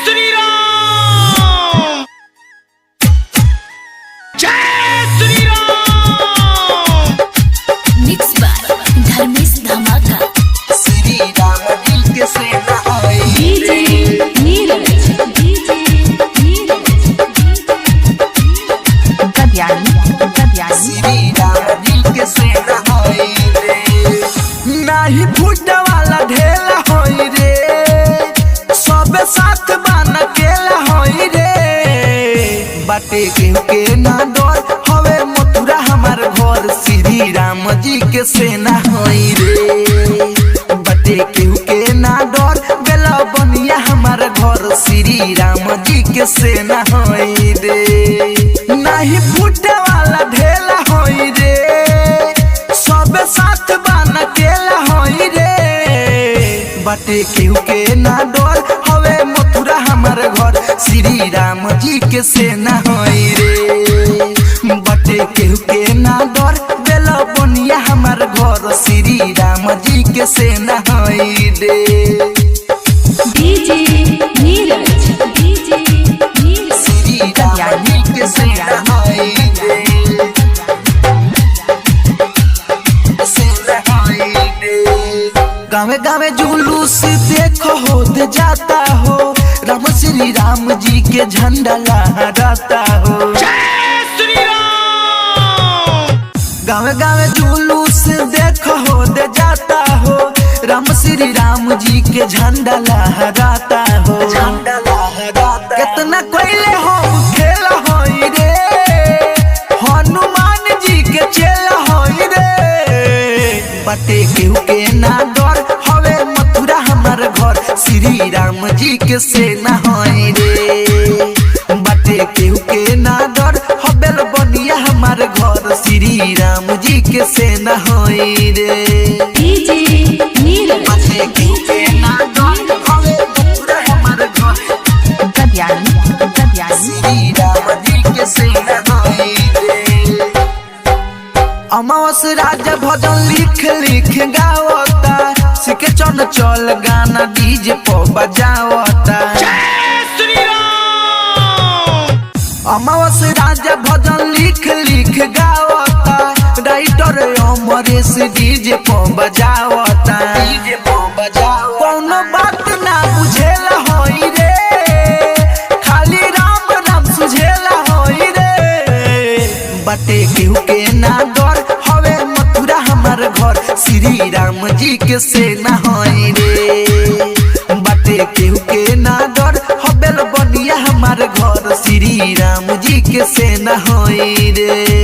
श्री राम, जय Shri Ram. Mix by Dharmesh धमाका। श्री राम दिल के सेना आई डीजे नीरज, डीजे नीरज, गद्यानी गद्यानी। श्री राम दिल के सेना आई रे, नाही फूट वाला ढेला होई रे, सब साथ बन केला होई रे, बाटे के ना डर हवे मथुरा हमार घर, श्री राम जी के सेना होई रे, बाटे के ना डर बेला बनिया हमार घर, श्री राम जी के सेना होई रे, नाही फूटे वाला ढेला होई रे, सब साथ बन केला होई रे, बाटे के ना डर हवे मथुरा हमार घर, श्री राम जी के सेना होई रे, बाटे के ना डर बेला बनिया हमार घर, श्री राम जी के सेना होई रे। डीजे नीरज, डीजे नीरज, श्री राम जी के सेना होई रे, सेना होई रे। गावे गावे जुलूस देखो होत जाता हो, राम श्री राम जी के झंडा लहराता हो, जय श्री राम। गावे गावे जुलूस देखो होत जाता हो, राम श्री राम जी के झंडा लहराता हो, झंडा लहराता। कितना कोयले हो खेला होई रे, हनुमान जी के चेला होई रे, बाटे के ना डर हवे मथुरा हमार घर, श्री राम जी के सेना होई रे, बाटे के ना डर हबेल बनिया हमार घर, श्री राम जी के सेना होई रे। डीजे नीरज, बाटे के ना डर हवे मथुरा हमार घर, गद्यानी गद्यानी। श्री राम जी के सेना होई रे। अमावस राजा भजन लिख लिख गावता, सिके चन चल गाना डीजे पर बजावता, जय श्री राम। अमावस राजा भजन लिख लिख गावता, राइटर अमरेश डीजे पर बजावता, डीजे पर बजावता। कोनो बात ना बुझेला होई रे, खाली राम नाम सुझेला होई रे, बाटे के ना डर हवे मथुरा हमार घर, श्री राम जी के सेना होई रे, बाटे के ना डर हबेल बनिया हमार घर, श्री राम जी के सेना होई रे।